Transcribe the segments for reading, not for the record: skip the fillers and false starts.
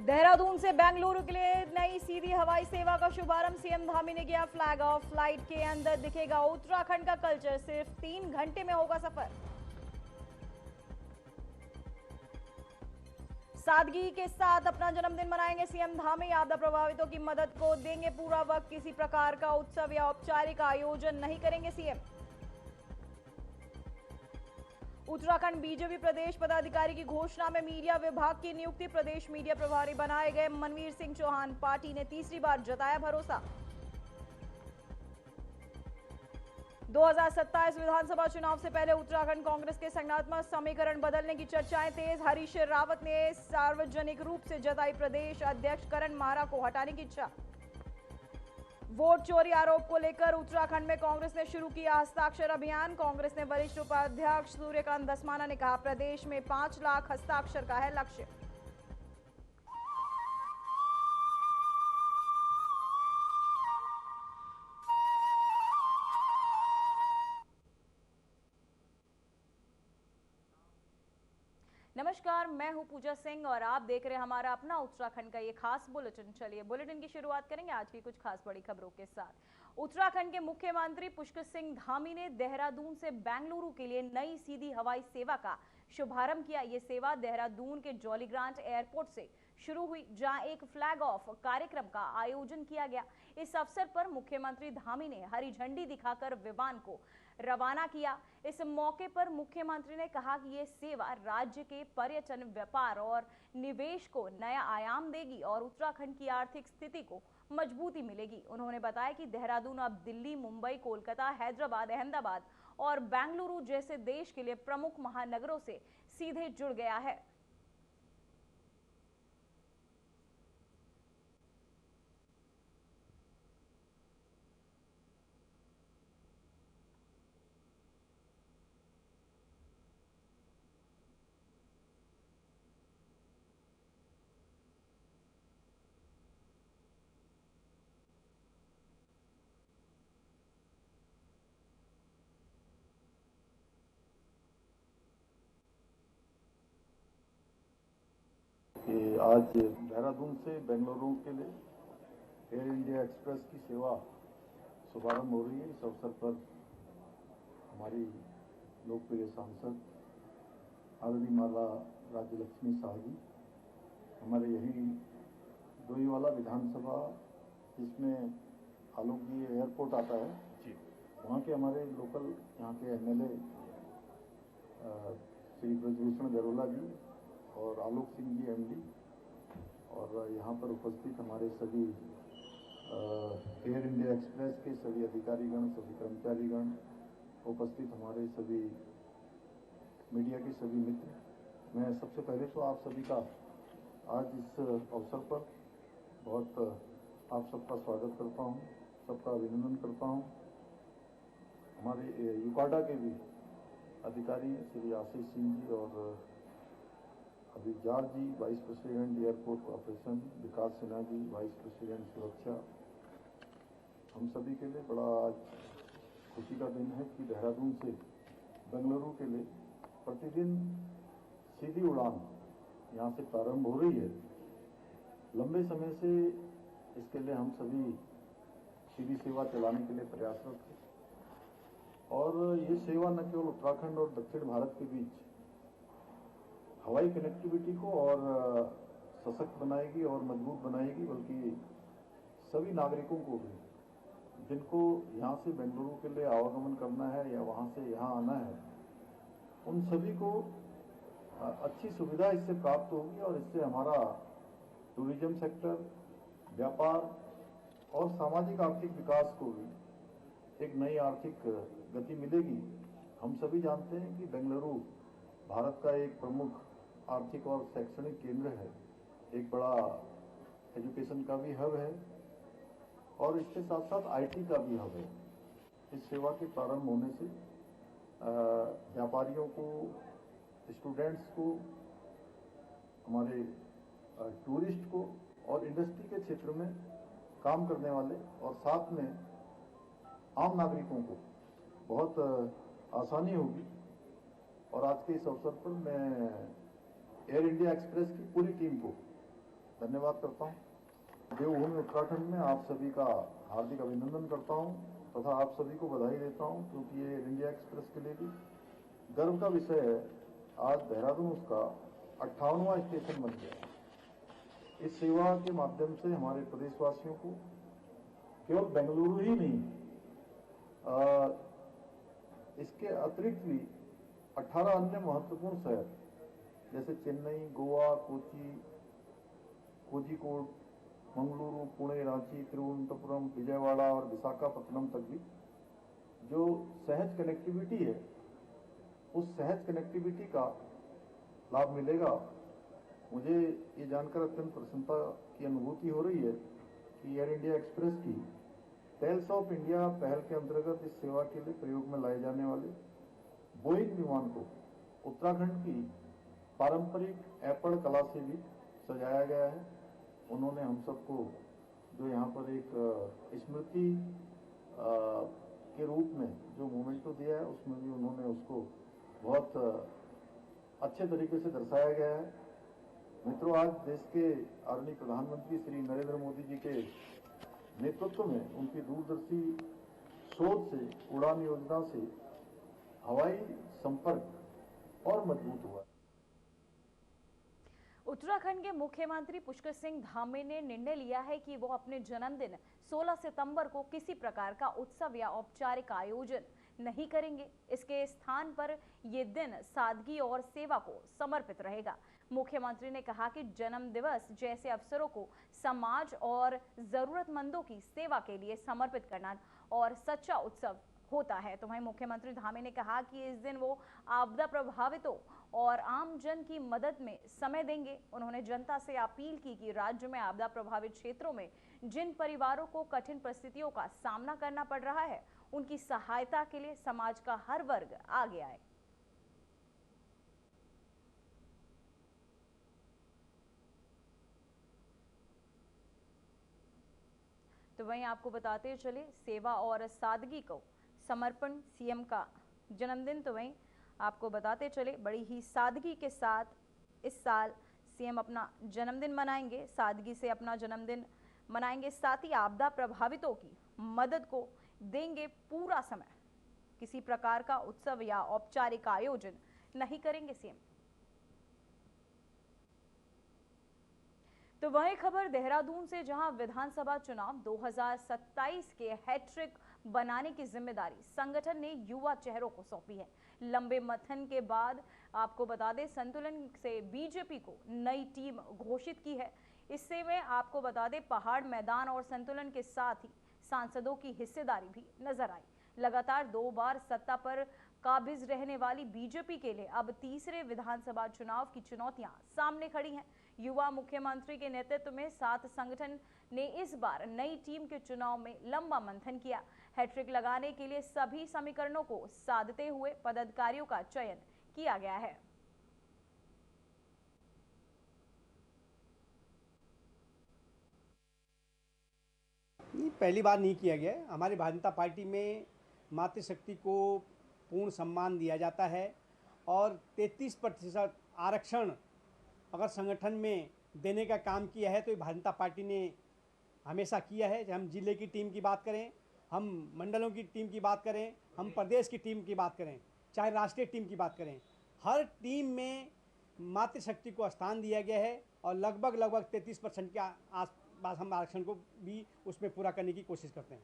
देहरादून से बेंगलुरु के लिए नई सीधी हवाई सेवा का शुभारंभ। सीएम धामी ने किया फ्लैग ऑफ। फ्लाइट के अंदर दिखेगा उत्तराखंड का कल्चर। सिर्फ 3 घंटे में होगा सफर। सादगी के साथ अपना जन्मदिन मनाएंगे सीएम धामी। आपदा प्रभावितों की मदद को देंगे पूरा वक्त। किसी प्रकार का उत्सव या औपचारिक आयोजन नहीं करेंगे सीएम। उत्तराखंड बीजेपी प्रदेश पदाधिकारी की घोषणा में मीडिया विभाग की नियुक्ति। प्रदेश मीडिया प्रभारी बनाए गए मनवीर सिंह चौहान। पार्टी ने तीसरी बार जताया भरोसा। 2027 विधानसभा चुनाव से पहले उत्तराखंड कांग्रेस के संगठनात्मक समीकरण बदलने की चर्चाएं तेज। हरीश रावत ने सार्वजनिक रूप से जताई प्रदेश अध्यक्ष करण मारा को हटाने की इच्छा। वोट चोरी आरोप को लेकर उत्तराखंड में कांग्रेस ने शुरू किया हस्ताक्षर अभियान। कांग्रेस ने वरिष्ठ उपाध्यक्ष सूर्यकांत धस्माना ने कहा, प्रदेश में 5 लाख हस्ताक्षर का है लक्ष्य। नमस्कार, मैं हूं पूजा सिंह और आप देख रहे हैं हमारा अपना उत्तराखंड का ये खास बुलेटिन। चलिए बुलेटिन की शुरुआत करेंगे आज की कुछ खास बड़ी खबरों के साथ। उत्तराखंड के मुख्यमंत्री पुष्कर सिंह धामी ने देहरादून से बेंगलुरु के लिए नई सीधी हवाई सेवा का शुभारंभ किया। ये सेवा देहरादून के जॉलीग्रांट एयरपोर्ट से शुरू हुई, जहां एक फ्लैग ऑफ कार्यक्रम का आयोजन किया गया। इस अवसर पर मुख्यमंत्री धामी ने हरी झंडी दिखाकर विमान को रवाना किया। इस मौके पर मुख्यमंत्री ने कहा कि यह सेवा राज्य के पर्यटन, व्यापार और निवेश को नया आयाम देगी और उत्तराखंड की आर्थिक स्थिति को मजबूती मिलेगी। उन्होंने बताया कि देहरादून अब दिल्ली, मुंबई, कोलकाता, हैदराबाद, अहमदाबाद और बेंगलुरु जैसे देश के लिए प्रमुख महानगरों से सीधे जुड़ गया है। कि आज देहरादून से बेंगलुरु के लिए एयर इंडिया एक्सप्रेस की सेवा शुभारंभ हो रही है। इस अवसर पर हमारी लोकप्रिय सांसद आदरणीय माला राज्य लक्ष्मी शाह जी, हमारे यही डोईवाला विधानसभा जिसमें आलोक जी एयरपोर्ट आता है जी, वहाँ के हमारे लोकल यहाँ के एमएलए श्री ब्रजभूषण गरोला जी और आलोक सिंह जी एमडी, और यहाँ पर उपस्थित हमारे सभी एयर इंडिया एक्सप्रेस के सभी अधिकारीगण, सभी कर्मचारीगण, उपस्थित हमारे सभी मीडिया के सभी मित्र, मैं सबसे पहले तो आप सभी का आज इस अवसर पर बहुत आप सबका स्वागत करता हूँ, सबका अभिनंदन करता हूँ। हमारे यूकाडा के भी अधिकारी श्री आशीष सिंह जी और अभी जॉर्ज जी वाइस प्रेसिडेंट एयरपोर्ट ऑपरेशन, विकास सिन्हा जी वाइस प्रेसिडेंट सुरक्षा, हम सभी के लिए बड़ा आज खुशी का दिन है कि देहरादून से बेंगलुरु के लिए प्रतिदिन सीधी उड़ान यहाँ से प्रारंभ हो रही है। लंबे समय से इसके लिए हम सभी सीधी सेवा चलाने के लिए प्रयासरत थे और ये सेवा न केवल उत्तराखंड और दक्षिण भारत के बीच हवाई कनेक्टिविटी को और सशक्त बनाएगी और मजबूत बनाएगी, बल्कि सभी नागरिकों को भी जिनको यहाँ से बेंगलुरु के लिए आवागमन करना है या वहाँ से यहाँ आना है, उन सभी को अच्छी सुविधा इससे प्राप्त होगी और इससे हमारा टूरिज्म सेक्टर, व्यापार और सामाजिक आर्थिक विकास को भी एक नई आर्थिक गति मिलेगी। हम सभी जानते हैं कि बेंगलुरु भारत का एक प्रमुख आर्थिक और शैक्षणिक केंद्र है, एक बड़ा एजुकेशन का भी हब है और इसके साथ साथ आईटी का भी हब है। इस सेवा के प्रारंभ होने से व्यापारियों को, स्टूडेंट्स को, हमारे टूरिस्ट को और इंडस्ट्री के क्षेत्र में काम करने वाले और साथ में आम नागरिकों को बहुत आसानी होगी। और आज के इस अवसर पर मैं एयर इंडिया एक्सप्रेस की पूरी टीम को धन्यवाद करता हूँ। देवभूमि उत्तराखंड में आप सभी का हार्दिक अभिनंदन करता हूँ तथा आप सभी को बधाई देता हूँ, क्योंकि ये इंडिया एक्सप्रेस के लिए भी गर्व का विषय है। आज देहरादून उसका 58वां स्टेशन बन गया। इस सेवा के माध्यम से हमारे प्रदेशवासियों को केवल बेंगलुरु ही नहीं, इसके अतिरिक्त भी 18 अन्य महत्वपूर्ण शहर जैसे चेन्नई, गोवा, कोची, कोझिकोड, मंगलुरु, पुणे, रांची, तिरुवनंतपुरम, विजयवाड़ा और विशाखापत्तनम तक भी जो सहज कनेक्टिविटी है, उस सहज कनेक्टिविटी का लाभ मिलेगा। मुझे ये जानकर अत्यंत प्रसन्नता की अनुभूति हो रही है कि एयर इंडिया एक्सप्रेस की टेल्स ऑफ इंडिया पहल के अंतर्गत इस सेवा के लिए प्रयोग में लाए जाने वाले बोइंग विमान को उत्तराखंड की पारंपरिक ऐपड़ कला से भी सजाया गया है। उन्होंने हम सबको जो यहाँ पर एक स्मृति के रूप में जो मोमेंटो दिया है, उसमें भी उन्होंने उसको बहुत अच्छे तरीके से दर्शाया गया है। मित्रों, आज देश के आदरणीय प्रधानमंत्री श्री नरेंद्र मोदी जी के नेतृत्व में उनकी दूरदर्शी सोच से उड़ान योजना से हवाई संपर्क और मजबूत हुआ। उत्तराखंड के मुख्यमंत्री पुष्कर सिंह धामी ने निर्णय लिया है कि वो अपने जन्मदिन 16 सितंबर को किसी प्रकार का उत्सव या औपचारिक आयोजन नहीं करेंगे। इसके स्थान पर ये दिन सादगी और सेवा को समर्पित रहेगा। मुख्यमंत्री ने कहा कि जन्म दिवस जैसे अवसरों को समाज और जरूरतमंदों की सेवा के लिए समर्पित करना और सच्चा उत्सव होता है। तो वहीं मुख्यमंत्री धामी ने कहा कि इस दिन वो आपदा प्रभावितों और आम जन की मदद में समय देंगे। उन्होंने जनता से अपील की कि राज्य में आपदा प्रभावित क्षेत्रों में जिन परिवारों को कठिन परिस्थितियों का सामना करना पड़ रहा है, उनकी सहायता के लिए समाज का हर वर्ग आगे आए। तो वहीं आपको बताते चले, सेवा और सादगी को समर्पण सीएम का जन्मदिन। तो वहीं आपको बताते चले, बड़ी ही सादगी के साथ इस साल सीएम अपना जन्मदिन मनाएंगे, सादगी से अपना जन्मदिन मनाएंगे, साथ ही आपदा प्रभावितों की मदद को देंगे पूरा समय। किसी प्रकार का उत्सव या औपचारिक आयोजन नहीं करेंगे सीएम। तो वही खबर देहरादून से, जहां विधानसभा चुनाव 2027 के हैट्रिक बनाने की जिम्मेदारी संगठन ने युवा चेहरों को सौंपी है। लंबे मंथन के बाद आपको बता दें, संतुलन से बीजेपी को नई टीम घोषित की है। इससे में आपको बता दें, पहाड़ मैदान और संतुलन के साथ ही सांसदों की हिस्सेदारी भी नजर आई। लगातार 2 बार सत्ता पर काबिज रहने वाली बीजेपी के लिए अब तीसरे विधानसभा चुनाव की चुनौतियां सामने खड़ी हैं। युवा मुख्यमंत्री के नेतृत्व में 7 संगठन ने इस बार नई टीम के चुनाव में लंबा मंथन किया। हैट्रिक लगाने के लिए सभी समीकरणों को साधते हुए पदाधिकारियों का चयन किया गया है। नहीं, पहली बार नहीं किया गया है। हमारी भारतीय जनता पार्टी में मातृशक्ति को पूर्ण सम्मान दिया जाता है और 33% आरक्षण अगर संगठन में देने का काम किया है तो भारतीय जनता पार्टी ने हमेशा किया है। हम जिले की टीम की बात करें, हम मंडलों की टीम की बात करें, हम प्रदेश की टीम की बात करें, चाहे राष्ट्रीय टीम की बात करें, हर टीम में मातृशक्ति को स्थान दिया गया है और लगभग 33% के आसपास हम आरक्षण को भी उसमें पूरा करने की कोशिश करते हैं।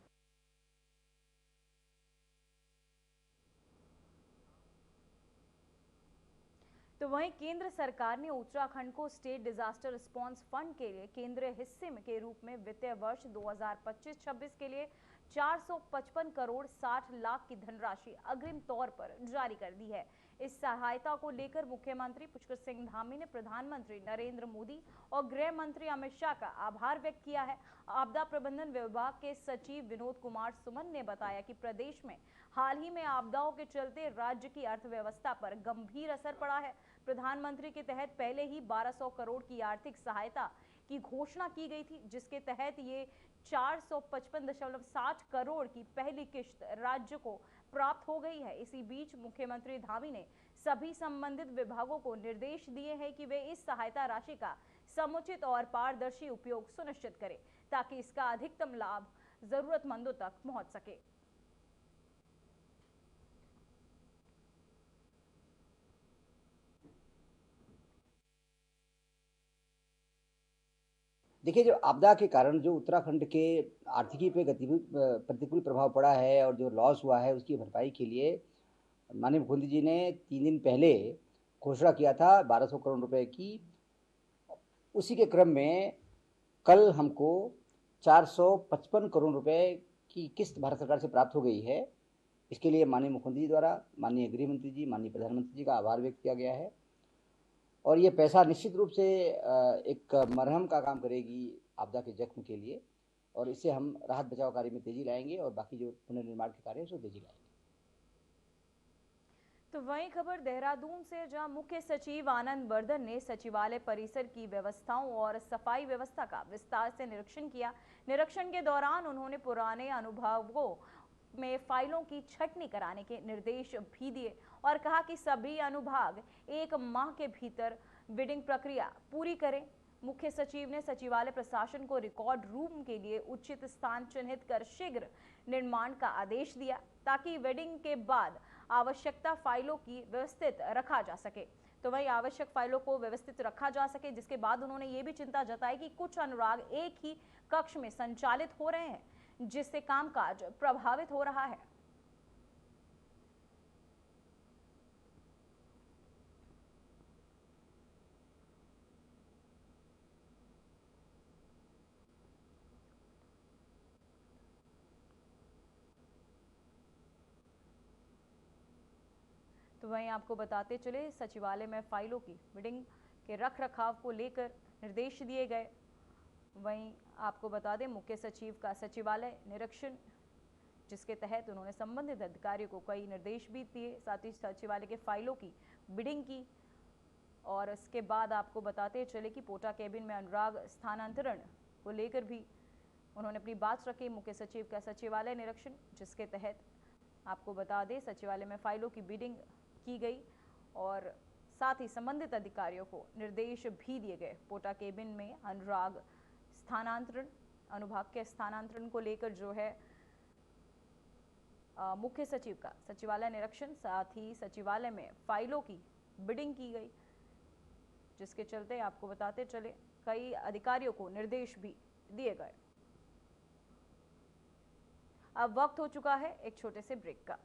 तो वहीं केंद्र सरकार ने उत्तराखंड को स्टेट डिजास्टर रिस्पांस फंड के लिए केंद्रीय हिस्से के रूप में वित्तीय वर्ष 2025-26 के लिए 455 करोड़ 60 लाख की धनराशि अग्रिम तौर पर जारी कर दी है। इस सहायता को लेकर मुख्यमंत्री पुष्कर सिंह धामी ने प्रधानमंत्री नरेंद्र मोदी और गृह मंत्री अमित शाह का आभार व्यक्त किया है। आपदा प्रबंधन विभाग के सचिव विनोद कुमार सुमन ने बताया कि प्रदेश में हाल ही में आपदाओं के चलते राज्य की अर्थव्यवस्था पर गंभीर असर पड़ा है। प्रधानमंत्री के तहत पहले ही 1200 करोड़ की आर्थिक सहायता की घोषणा की गई थी, जिसके तहत ये 455.60 करोड़ की पहली किश्त राज्य को प्राप्त हो गई है। इसी बीच मुख्यमंत्री धामी ने सभी संबंधित विभागों को निर्देश दिए हैं कि वे इस सहायता राशि का समुचित और पारदर्शी उपयोग सुनिश्चित करें ताकि इसका अधिकतम लाभ जरूरतमंदों तक पहुंच सके। देखिए, जो आपदा के कारण जो उत्तराखंड के आर्थिकी पे प्रतिकूल प्रभाव पड़ा है और जो लॉस हुआ है उसकी भरपाई के लिए माननीय मुख्यमंत्री जी ने 3 दिन पहले घोषणा किया था 1200 करोड़ रुपए की। उसी के क्रम में कल हमको 455 करोड़ रुपए की किस्त भारत सरकार से प्राप्त हो गई है। इसके लिए माननीय मुख्यमंत्री जी द्वारा माननीय गृह मंत्री जी, माननीय प्रधानमंत्री जी का आभार व्यक्त किया गया है। और ये पैसा निश्चित रूप से एक मरहम का काम करेगी आपदा के जख्म के लिए, और इससे हम राहत बचाव कार्य में तेजी लाएंगे और बाकी जो पुनर्निर्माण के कार्य है उसमें तेजी लाएंगे। तो वहीं खबर देहरादून से, जहां मुख्य सचिव आनंद वर्धन ने सचिवालय परिसर की व्यवस्थाओं और सफाई व्यवस्था का विस्तार से निरीक्षण किया। निरीक्षण के दौरान उन्होंने पुराने अनुभवों में फाइलों की छंटनी कराने के निर्देश भी दिए और कहा कि सभी अनुभाग 1 माह के भीतर बिडिंग प्रक्रिया पूरी करें। मुख्य सचिव ने सचिवालय प्रशासन को रिकॉर्ड रूम के लिए उचित स्थान चिन्हित कर शीघ्र निर्माण का आदेश दिया ताकि वेडिंग के बाद आवश्यकता फाइलों की व्यवस्थित रखा जा सके। तो वही आवश्यक फाइलों को व्यवस्थित रखा जा सके, जिसके बाद उन्होंने ये भी चिंता जताई कि कुछ अनुराग एक ही कक्ष में संचालित हो रहे हैं जिससे कामकाज प्रभावित हो रहा है। तो वहीं आपको बताते चले, सचिवालय में फाइलों की बिडिंग के रख रखाव को लेकर निर्देश दिए गए। वहीं आपको बता दें, मुख्य सचिव का सचिवालय निरीक्षण, जिसके तहत उन्होंने संबंधित अधिकारियों को कई निर्देश भी दिए, साथ ही सचिवालय के फाइलों की बिडिंग की। और इसके बाद आपको बताते चले कि पोटा कैबिन में अनुराग स्थानांतरण को लेकर भी उन्होंने अपनी बात रखी। मुख्य सचिव का सचिवालय निरीक्षण, जिसके तहत आपको बता दें सचिवालय में फाइलों की बिडिंग की गई और साथ ही संबंधित अधिकारियों को निर्देश भी दिए गए। पोटा केबिन में अनुराग स्थानांतरण, अनुभाग के स्थानांतरण को लेकर जो है मुख्य सचिव का सचिवालय निरीक्षण, साथ ही सचिवालय में फाइलों की बिडिंग की गई, जिसके चलते आपको बताते चले कई अधिकारियों को निर्देश भी दिए गए। अब वक्त हो चुका है एक छोटे से ब्रेक का।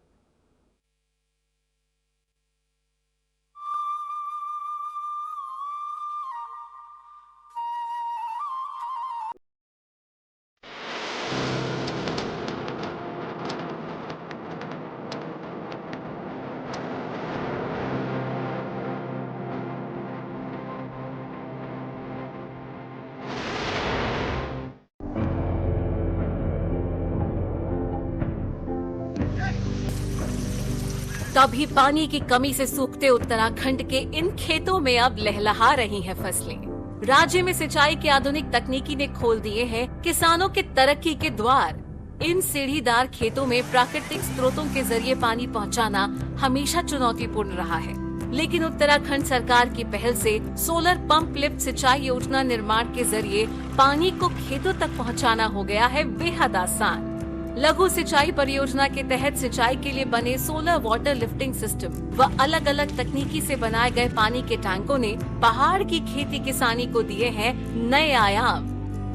कभी पानी की कमी से सूखते उत्तराखंड के इन खेतों में अब लहलहा रही हैं फसलें। राज्य में सिंचाई की आधुनिक तकनीकी ने खोल दिए हैं किसानों के तरक्की के द्वार। इन सीढ़ीदार खेतों में प्राकृतिक स्रोतों के जरिए पानी पहुंचाना हमेशा चुनौतीपूर्ण रहा है, लेकिन उत्तराखंड सरकार की पहल से सोलर पंप लिफ्ट सिंचाई योजना निर्माण के जरिए पानी को खेतों तक पहुंचाना हो गया है बेहद आसान। लघु सिंचाई परियोजना के तहत सिंचाई के लिए बने सोलर वाटर लिफ्टिंग सिस्टम व अलग अलग तकनीकी से बनाए गए पानी के टैंकों ने पहाड़ की खेती किसानी को दिए हैं नए आयाम।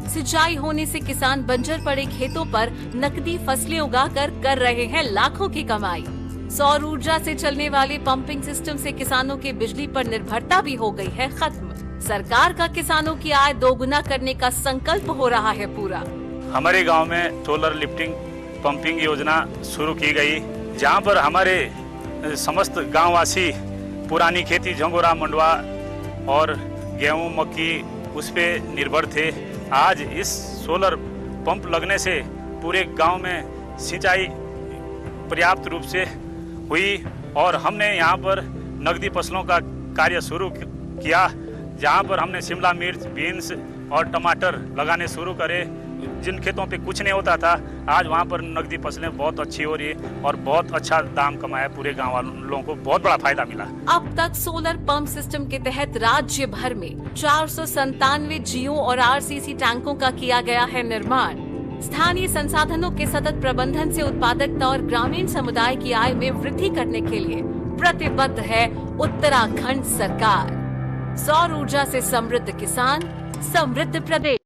सिंचाई होने से किसान बंजर पड़े खेतों पर नकदी फसलें उगाकर कर रहे हैं लाखों की कमाई। सौर ऊर्जा से चलने वाले पंपिंग सिस्टम से किसानों की बिजली पर निर्भरता भी हो गई है खत्म। सरकार का किसानों की आय दोगुना करने का संकल्प हो रहा है पूरा। हमारे गांव में सोलर लिफ्टिंग पंपिंग योजना शुरू की गई, जहां पर हमारे समस्त गांववासी पुरानी खेती झंगोरा मंडवा और गेहूं मक्की उस पे निर्भर थे। आज इस सोलर पंप लगने से पूरे गांव में सिंचाई पर्याप्त रूप से हुई और हमने यहां पर नकदी फसलों का कार्य शुरू किया, जहां पर हमने शिमला मिर्च, बीन्स और टमाटर लगाने शुरू करे। जिन खेतों पे कुछ नहीं होता था, आज वहाँ पर नकदी फसलें बहुत अच्छी हो रही है और बहुत अच्छा दाम कमाया, पूरे गांव वालों को बहुत बड़ा फायदा मिला। अब तक सोलर पंप सिस्टम के तहत राज्य भर में 497 जियो और आरसीसी टैंकों का किया गया है निर्माण। स्थानीय संसाधनों के सतत प्रबंधन से उत्पादकता और ग्रामीण समुदाय की आय में वृद्धि करने के लिए प्रतिबद्ध है उत्तराखंड सरकार। सौर ऊर्जा से समृद्ध किसान, समृद्ध प्रदेश।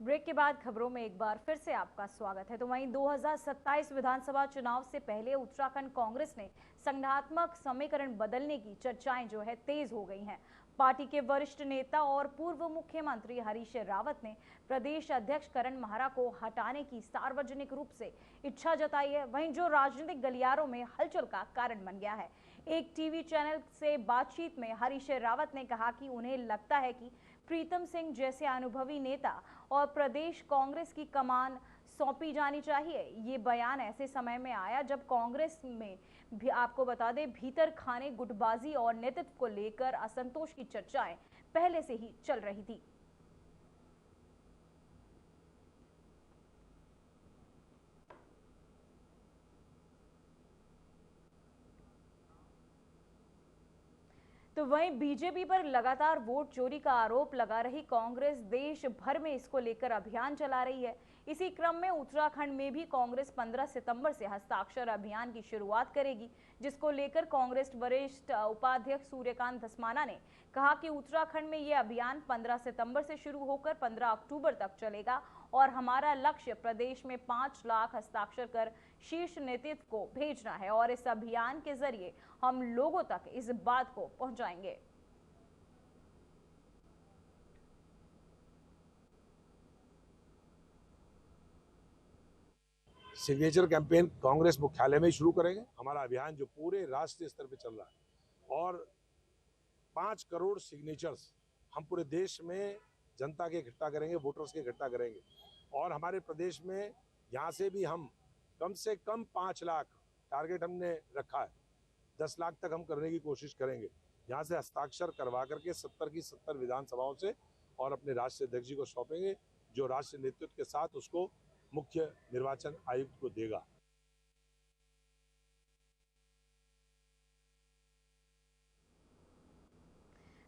ब्रेक के बाद खबरों में एक बार फिर से आपका स्वागत है। तो वहीं 2027 विधानसभा चुनाव से पहले उत्तराखंड कांग्रेस ने संगठनात्मक समीकरण बदलने की चर्चाएं जो है तेज हो गई हैं। पार्टी के वरिष्ठ नेता और पूर्व मुख्यमंत्री हरीश रावत ने प्रदेश अध्यक्ष करण माहरा को हटाने की सार्वजनिक रूप से इच्छा जताई है। वहीं जो राजनीतिक गलियारों में हलचल का कारण बन गया है। एक टीवी चैनल से बातचीत में हरीश रावत ने कहा कि उन्हें लगता है कि प्रीतम सिंह जैसे अनुभवी नेता और प्रदेश कांग्रेस की कमान सौंपी जानी चाहिए। ये बयान ऐसे समय में आया जब कांग्रेस में भी आपको बता दें भीतर खाने गुटबाजी और नेतृत्व को लेकर असंतोष की चर्चाएं पहले से ही चल रही थी। तो वहीं बीजेपी पर लगातार वोट चोरी का आरोप लगा रही कांग्रेस देश भर में इसको लेकर अभियान चला रही है। इसी क्रम में उत्तराखंड में भी कांग्रेस 15 सितंबर से हस्ताक्षर अभियान की शुरुआत करेगी, जिसको लेकर कांग्रेस वरिष्ठ उपाध्यक्ष सूर्यकांत धस्माना ने कहा कि उत्तराखंड में यह अभियान 15 सितंबर से शुरू होकर 15 अक्टूबर तक चलेगा और हमारा लक्ष्य प्रदेश में 5 लाख हस्ताक्षर कर शीर्ष नेतृत्व को भेजना है और इस अभियान के जरिए हम लोगों तक इस बात को पहुंचाएंगे। सिग्नेचर कैंपेन कांग्रेस मुख्यालय में ही शुरू करेंगे। हमारा अभियान जो पूरे राष्ट्रीय स्तर पे चल रहा है और 5 करोड़ सिग्नेचर्स हम पूरे देश में जनता के इकट्ठा करेंगे, वोटर्स के इकट्ठा करेंगे और हमारे प्रदेश में यहाँ से भी हम कम से कम 5 लाख टारगेट हमने रखा है। 10 लाख तक हम करने की कोशिश करेंगे। यहाँ से हस्ताक्षर करवा करके 70 की 70 विधानसभाओं से और अपने राष्ट्रीय अध्यक्ष जी को सौंपेंगे, जो राष्ट्रीय नेतृत्व के साथ उसको मुख्य निर्वाचन आयुक्त को देगा।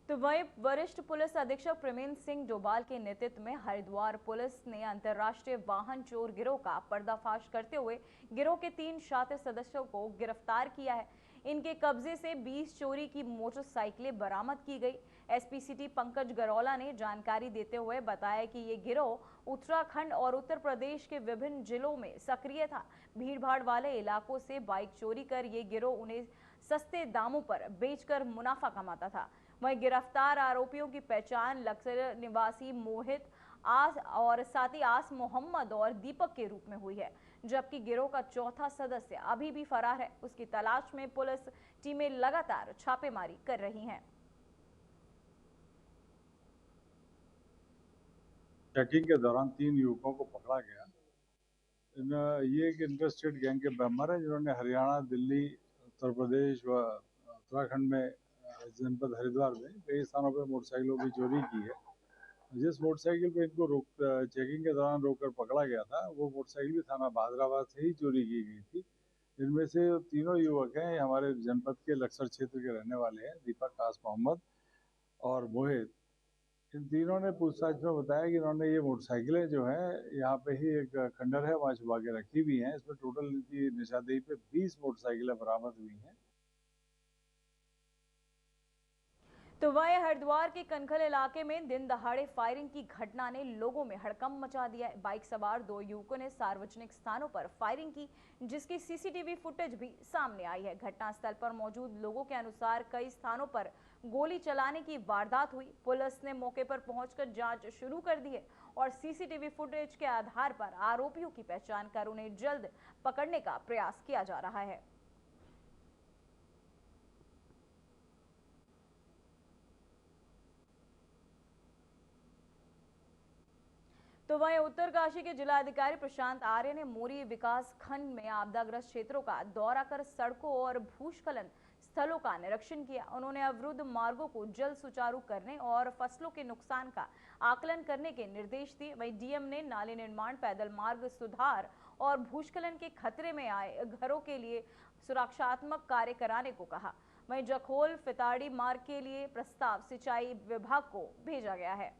तो वहीं वरिष्ठ पुलिस अधीक्षक प्रवीण सिंह डोभाल के नेतृत्व में हरिद्वार पुलिस ने अंतर्राष्ट्रीय वाहन चोर गिरोह का पर्दाफाश करते हुए गिरोह के 3 शातिर सदस्यों को गिरफ्तार किया है। इनके कब्जे से 20 चोरी की मोटरसाइकिलें बरामद की गई। एसपी सिटी पंकज गरौला ने जानकारी देते हुए बताया कि ये गिरोह उत्तराखंड और उत्तर प्रदेश के विभिन्न जिलों में सक्रिय था। भीड़भाड़ वाले इलाकों से बाइक चोरी कर ये गिरोह उन्हें सस्ते दामों पर बेचकर मुनाफा कमाता था। वहीं गिरफ्तार आरोपियों की पहचान लक्सर निवासी मोहित आस और साथ ही आस मोहम्मद और दीपक के रूप में हुई है, जबकि गिरोह का चौथा सदस्य अभी भी फरार है। उसकी तलाश में पुलिस टीमें लगातार छापेमारी कर रही हैं। चेकिंग के दौरान 3 युवकों को पकड़ा गया। ये एक इंटरस्टेट गैंग के मेंबर हैं जिन्होंने हरियाणा, दिल्ली, उत्तर प्रदेश व उत्तराखंड में जनपद हरिद्वार में कई स्थानों पर मोटरसाइकिलों की चोरी की है। जिस मोटरसाइकिल पे इनको चेकिंग के दौरान रोककर पकड़ा गया था, वो मोटरसाइकिल भी थाना भादराबाद से ही चोरी की गई थी। इनमें से तीनों युवक हैं हमारे जनपद के लक्सर क्षेत्र के रहने वाले हैं, दीपक, आस मोहम्मद और मोहित। इन तीनों ने पूछताछ में बताया कि इन्होंने ये मोटरसाइकिलें जो है यहाँ पे ही एक खंडर है वहाँ छुपा के रखी हुई हैं। इसमें टोटल इनकी निशानदेही पे 20 मोटरसाइकिलें बरामद हुई हैं। तो वहीं हरिद्वार के कनखल इलाके में दिन दहाड़े फायरिंग की घटना ने लोगों में हड़कंप मचा दिया है। बाइक सवार 2 युवकों ने सार्वजनिक स्थानों पर फायरिंग की, जिसकी सीसीटीवी फुटेज भी सामने आई है। घटनास्थल पर मौजूद लोगों के अनुसार कई स्थानों पर गोली चलाने की वारदात हुई। पुलिस ने मौके पर पहुंचकर जांच शुरू कर दी है और सीसीटीवी फुटेज के आधार पर आरोपियों की पहचान कर उन्हें जल्द पकड़ने का प्रयास किया जा रहा है। तो वहीं उत्तरकाशी के जिलाधिकारी प्रशांत आर्य ने मोरी विकास खंड में आपदाग्रस्त क्षेत्रों का दौरा कर सड़कों और भूस्खलन स्थलों का निरीक्षण किया। उन्होंने अवरुद्ध मार्गों को जल्द सुचारू करने और फसलों के नुकसान का आकलन करने के निर्देश दिए। वहीं डीएम ने नाले निर्माण, पैदल मार्ग सुधार और भूस्खलन के खतरे में आए घरों के लिए सुरक्षात्मक कार्य कराने को कहा। वहीं जखोल फिताड़ी मार्ग के लिए प्रस्ताव सिंचाई विभाग को भेजा गया है।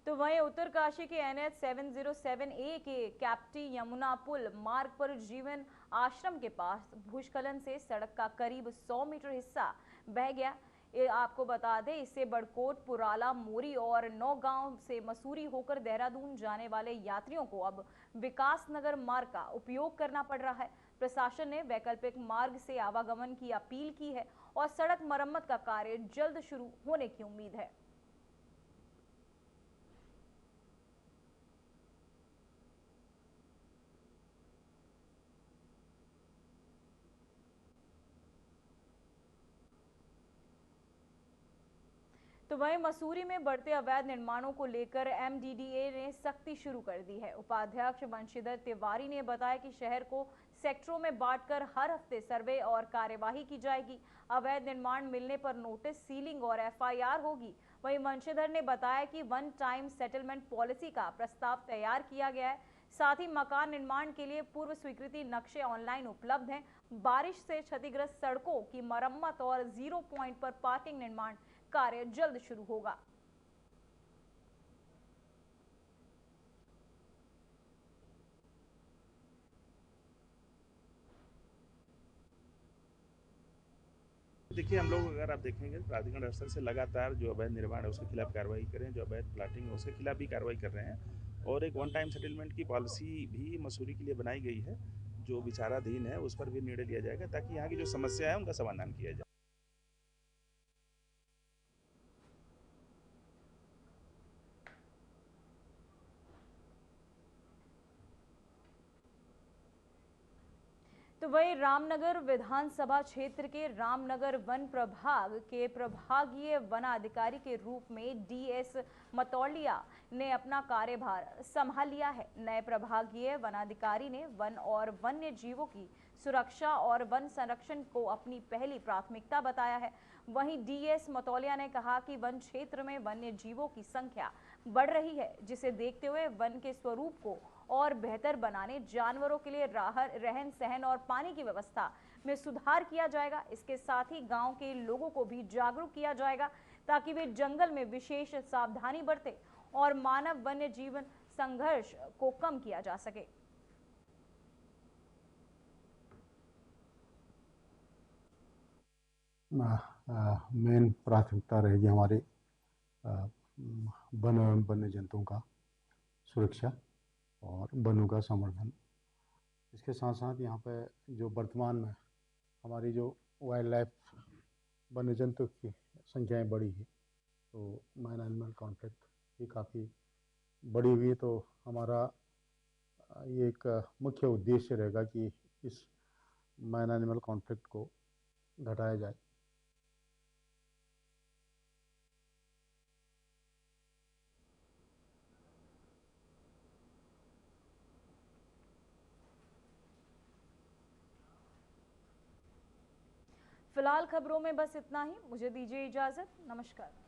तो वहीं उत्तरकाशी के NH 707A के कैप्टी यमुना पुल मार्ग पर जीवन आश्रम के पास भूस्खलन से सड़क का करीब 100 मीटर हिस्सा बह गया। ये आपको बता दें, इससे बड़कोट, पुराला, मोरी और नौगांव से मसूरी होकर देहरादून जाने वाले यात्रियों को अब विकास नगर मार्ग का उपयोग करना पड़ रहा है। प्रशासन ने वैकल्पिक मार्ग से आवागमन की अपील की है और सड़क मरम्मत का कार्य जल्द शुरू होने की उम्मीद है। तो वहीं मसूरी में बढ़ते अवैध निर्माणों को लेकर MDDA ने सख्ती शुरू कर दी है। उपाध्यक्ष वंशीधर तिवारी ने बताया कि शहर को सेक्टरों में बांटकर हर हफ्ते सर्वे और कार्यवाही की जाएगी। अवैध निर्माण मिलने पर नोटिस, सीलिंग और FIR होगी। वहीं वंशीधर ने बताया कि वन टाइम सेटलमेंट पॉलिसी का प्रस्ताव तैयार किया गया है। साथ ही मकान निर्माण के लिए पूर्व स्वीकृति नक्शे ऑनलाइन उपलब्ध हैं। बारिश से क्षतिग्रस्त सड़कों की मरम्मत और 0 पॉइंट पर पार्किंग निर्माण कार्य जल्द शुरू होगा। देखिए, हम लोग अगर आप देखेंगे प्राधिकरण स्तर से लगातार जो अवैध निर्माण है उसके खिलाफ कार्रवाई करें, जो अवैध प्लाटिंग है उसके खिलाफ भी कार्रवाई कर रहे हैं। और एक वन टाइम सेटलमेंट की पॉलिसी भी मसूरी के लिए बनाई गई है, जो विचाराधीन है, उस पर भी निर्णय लिया जाएगा ताकि यहाँ की जो समस्या है उनका समाधान किया जाए। तो वहीं रामनगर विधानसभा क्षेत्र के रामनगर वन प्रभाग के प्रभागीय वनाधिकारी के रूप में DS मतौलिया ने अपना कार्यभार संभाल लिया है। नए प्रभागीय वनाधिकारी ने वन और वन्य जीवों की सुरक्षा और वन संरक्षण को अपनी पहली प्राथमिकता बताया है। वहीं DS मतौलिया ने कहा कि वन क्षेत्र में वन्य जीवों की संख्या बढ़ रही है, जिसे देखते हुए वन के स्वरूप को और बेहतर बनाने, जानवरों के लिए रहन सहन और पानी की व्यवस्था में सुधार किया जाएगा। इसके साथ ही गांव के लोगों को भी जागरूक किया जाएगा ताकि वे जंगल में विशेष सावधानी बरतें और मानव वन्य जीवन संघर्ष को कम किया जा सके। मेन प्राथमिकता रहेगी हमारे वन एवं वन्य जंतुओं का सुरक्षा और वनों का संवर्धन। इसके साथ साथ यहाँ पे जो वर्तमान में हमारी जो वाइल्ड लाइफ वन्य जंतु की संख्याएं बढ़ी है, तो मैन एनिमल कॉन्फ्लिक्ट भी काफ़ी बढ़ी हुई है। तो हमारा ये एक मुख्य उद्देश्य रहेगा कि इस मैन एनिमल कॉन्फ्लिक्ट को घटाया जाए। फिलहाल खबरों में बस इतना ही। मुझे दीजिए इजाजत। नमस्कार।